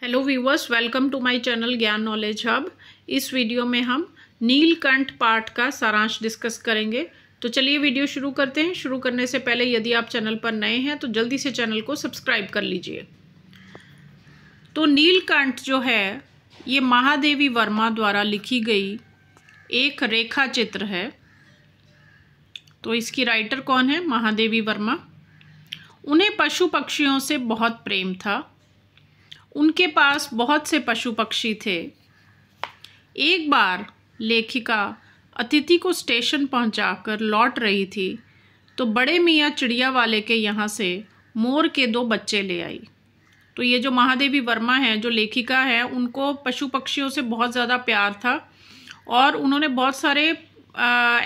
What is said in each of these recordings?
Hello viewers, welcome to my channel Gyan knowledge hub. इस video में हम नीलकंठ पाठ का सारांश डिस्कस करेंगे। तो चलिए वीडियो शुरू करते हैं। शुरू करने से पहले यदि आप चैनल पर नए हैं तो जल्दी से चैनल को सब्सक्राइब कर लीजिए। तो नीलकंठ जो है ये महादेवी वर्मा द्वारा लिखी गई एक रेखा चित्र है। तो इसकी राइटर कौन है? महादेवी वर्मा। उन्हें पशु पक्षियों से बहुत प्रेम था। उनके पास बहुत से पशु पक्षी थे। एक बार लेखिका अतिथि को स्टेशन पहुंचाकर लौट रही थी तो बड़े मियाँ चिड़िया वाले के यहाँ से मोर के 2 बच्चे ले आई। तो ये जो महादेवी वर्मा है, जो लेखिका है, उनको पशु पक्षियों से बहुत ज़्यादा प्यार था और उन्होंने बहुत सारे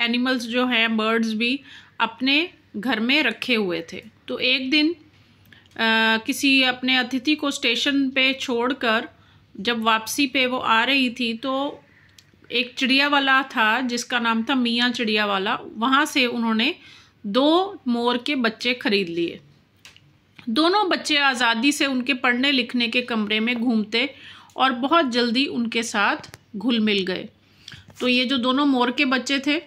एनिमल्स जो हैं, बर्ड्स भी अपने घर में रखे हुए थे। तो एक दिन किसी अपने अतिथि को स्टेशन पे छोड़कर जब वापसी पे वो आ रही थी तो एक चिड़िया वाला था जिसका नाम था मियाँ चिड़िया वाला। वहाँ से उन्होंने 2 मोर के बच्चे खरीद लिए। दोनों बच्चे आज़ादी से उनके पढ़ने लिखने के कमरे में घूमते और बहुत जल्दी उनके साथ घुल मिल गए। तो ये जो दोनों मोर के बच्चे थे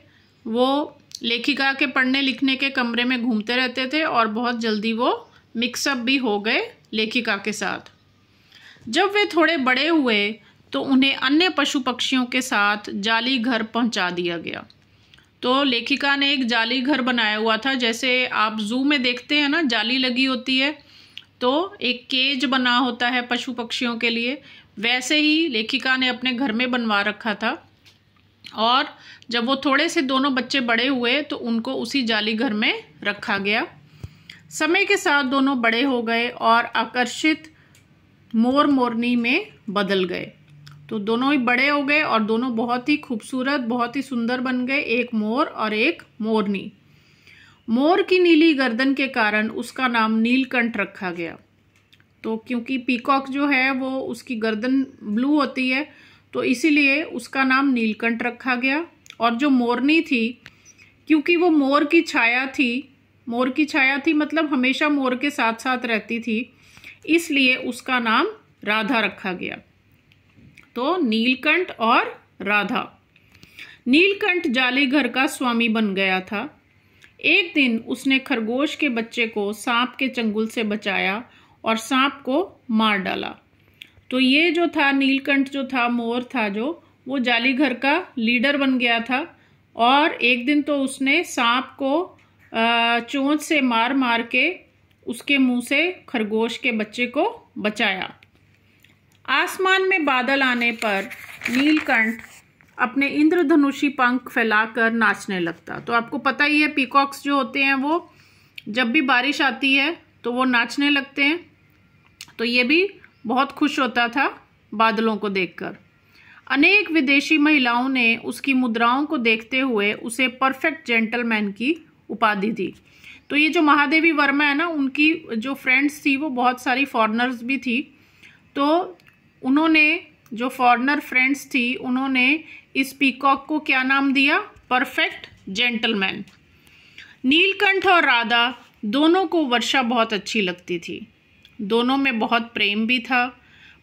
वो लेखिका के पढ़ने लिखने के कमरे में घूमते रहते थे और बहुत जल्दी वो मिक्सअप भी हो गए लेखिका के साथ। जब वे थोड़े बड़े हुए तो उन्हें अन्य पशु पक्षियों के साथ जाली घर पहुंचा दिया गया। तो लेखिका ने एक जाली घर बनाया हुआ था, जैसे आप जू में देखते हैं ना, जाली लगी होती है तो एक केज बना होता है पशु पक्षियों के लिए, वैसे ही लेखिका ने अपने घर में बनवा रखा था। और जब वो थोड़े से दोनों बच्चे बड़े हुए तो उनको उसी जाली घर में रखा गया। समय के साथ दोनों बड़े हो गए और आकर्षित मोर मोरनी में बदल गए। तो दोनों ही बड़े हो गए और दोनों बहुत ही खूबसूरत, बहुत ही सुंदर बन गए, एक मोर और एक मोरनी। मोर की नीली गर्दन के कारण उसका नाम नीलकंठ रखा गया। तो क्योंकि पीकॉक जो है वो उसकी गर्दन ब्लू होती है तो इसीलिए उसका नाम नीलकंठ रखा गया। और जो मोरनी थी, क्योंकि वो मोर की छाया थी मतलब हमेशा मोर के साथ साथ रहती थी, इसलिए उसका नाम राधा रखा गया। तो नीलकंठ और राधा। नीलकंठ जाली घर का स्वामी बन गया था। एक दिन उसने खरगोश के बच्चे को सांप के चंगुल से बचाया और सांप को मार डाला। तो ये जो था नीलकंठ, जो था मोर था, जो वो जाली घर का लीडर बन गया था। और एक दिन तो उसने सांप को चोंच से मार मार के उसके मुंह से खरगोश के बच्चे को बचाया। आसमान में बादल आने पर नीलकंठ अपने इंद्रधनुषी पंख फैलाकर नाचने लगता। तो आपको पता ही है, पीकॉक्स जो होते हैं वो जब भी बारिश आती है तो वो नाचने लगते हैं। तो ये भी बहुत खुश होता था बादलों को देखकर। अनेक विदेशी महिलाओं ने उसकी मुद्राओं को देखते हुए उसे परफेक्ट जेंटलमैन की उपाधि दी। तो ये जो महादेवी वर्मा है ना, उनकी जो फ्रेंड्स थी वो बहुत सारी फॉरेनर्स भी थी। तो उन्होंने, जो फॉरेनर फ्रेंड्स थी, उन्होंने इस पीकॉक को क्या नाम दिया? Perfect gentleman. नीलकंठ और राधा दोनों को वर्षा बहुत अच्छी लगती थी। दोनों में बहुत प्रेम भी था,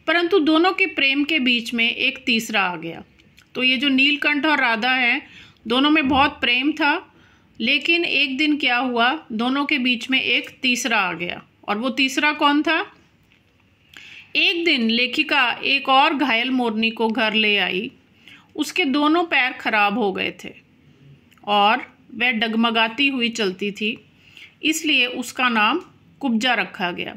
परंतु दोनों के प्रेम के बीच में एक तीसरा आ गया। तो ये जो नीलकंठ और राधा है, दोनों में बहुत प्रेम था, लेकिन एक दिन क्या हुआ, दोनों के बीच में एक तीसरा आ गया। और वो तीसरा कौन था? एक दिन लेखिका एक और घायल मोरनी को घर ले आई। उसके दोनों पैर खराब हो गए थे और वह डगमगाती हुई चलती थी, इसलिए उसका नाम कुब्जा रखा गया।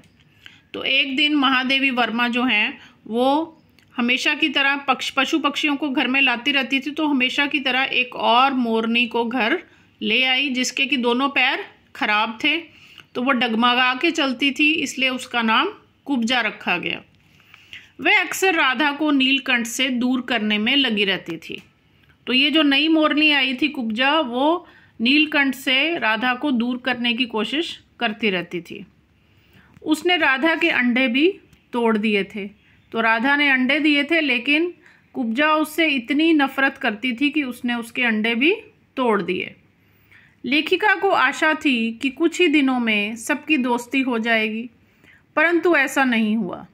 तो एक दिन महादेवी वर्मा जो हैं वो हमेशा की तरह पशु पक्षियों को घर में लाती रहती थी। तो हमेशा की तरह एक और मोरनी को घर ले आई जिसके कि दोनों पैर खराब थे, तो वो डगमगा के चलती थी, इसलिए उसका नाम कुब्जा रखा गया। वह अक्सर राधा को नीलकंठ से दूर करने में लगी रहती थी। तो ये जो नई मोरनी आई थी कुब्जा, वो नीलकंठ से राधा को दूर करने की कोशिश करती रहती थी। उसने राधा के अंडे भी तोड़ दिए थे। तो राधा ने अंडे दिए थे, लेकिन कुब्जा उससे इतनी नफरत करती थी कि उसने उसके अंडे भी तोड़ दिए। लेखिका को आशा थी कि कुछ ही दिनों में सबकी दोस्ती हो जाएगी, परंतु ऐसा नहीं हुआ।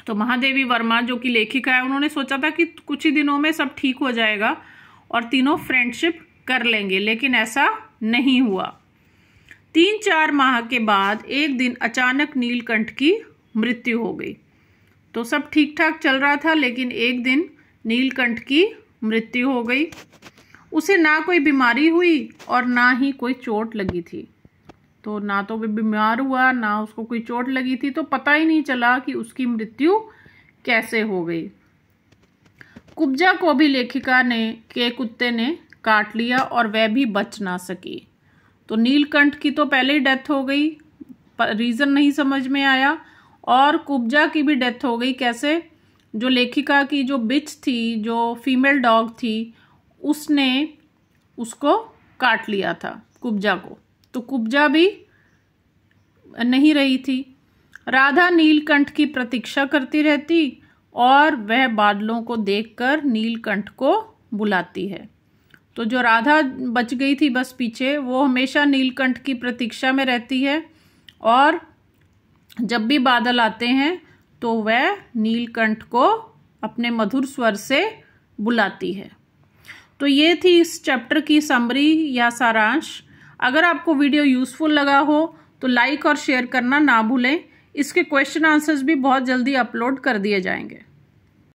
तो महादेवी वर्मा जो कि लेखिका है, उन्होंने सोचा था कि कुछ ही दिनों में सब ठीक हो जाएगा और तीनों फ्रेंडशिप कर लेंगे, लेकिन ऐसा नहीं हुआ। 3-4 माह के बाद एक दिन अचानक नीलकंठ की मृत्यु हो गई। तो सब ठीक ठाक चल रहा था, लेकिन एक दिन नीलकंठ की मृत्यु हो गई। उसे ना कोई बीमारी हुई और ना ही कोई चोट लगी थी। तो ना तो वो बीमार हुआ, ना उसको कोई चोट लगी थी, तो पता ही नहीं चला कि उसकी मृत्यु कैसे हो गई। कुब्जा को भी लेखिका के कुत्ते ने काट लिया और वह भी बच ना सकी। तो नीलकंठ की तो पहले ही डेथ हो गई, रीज़न नहीं समझ में आया, और कुब्जा की भी डेथ हो गई। कैसे? जो लेखिका की जो बिच थी, जो फीमेल डॉग थी, उसने उसको काट लिया था, कुब्जा को। तो कुब्जा भी नहीं रही थी। राधा नीलकंठ की प्रतीक्षा करती रहती और वह बादलों को देखकर नीलकंठ को बुलाती है। तो जो राधा बच गई थी बस पीछे, वो हमेशा नीलकंठ की प्रतीक्षा में रहती है और जब भी बादल आते हैं तो वह नीलकंठ को अपने मधुर स्वर से बुलाती है। तो ये थी इस चैप्टर की समरी या सारांश। अगर आपको वीडियो यूज़फुल लगा हो तो लाइक और शेयर करना ना भूलें। इसके क्वेश्चन आंसर्स भी बहुत जल्दी अपलोड कर दिए जाएंगे।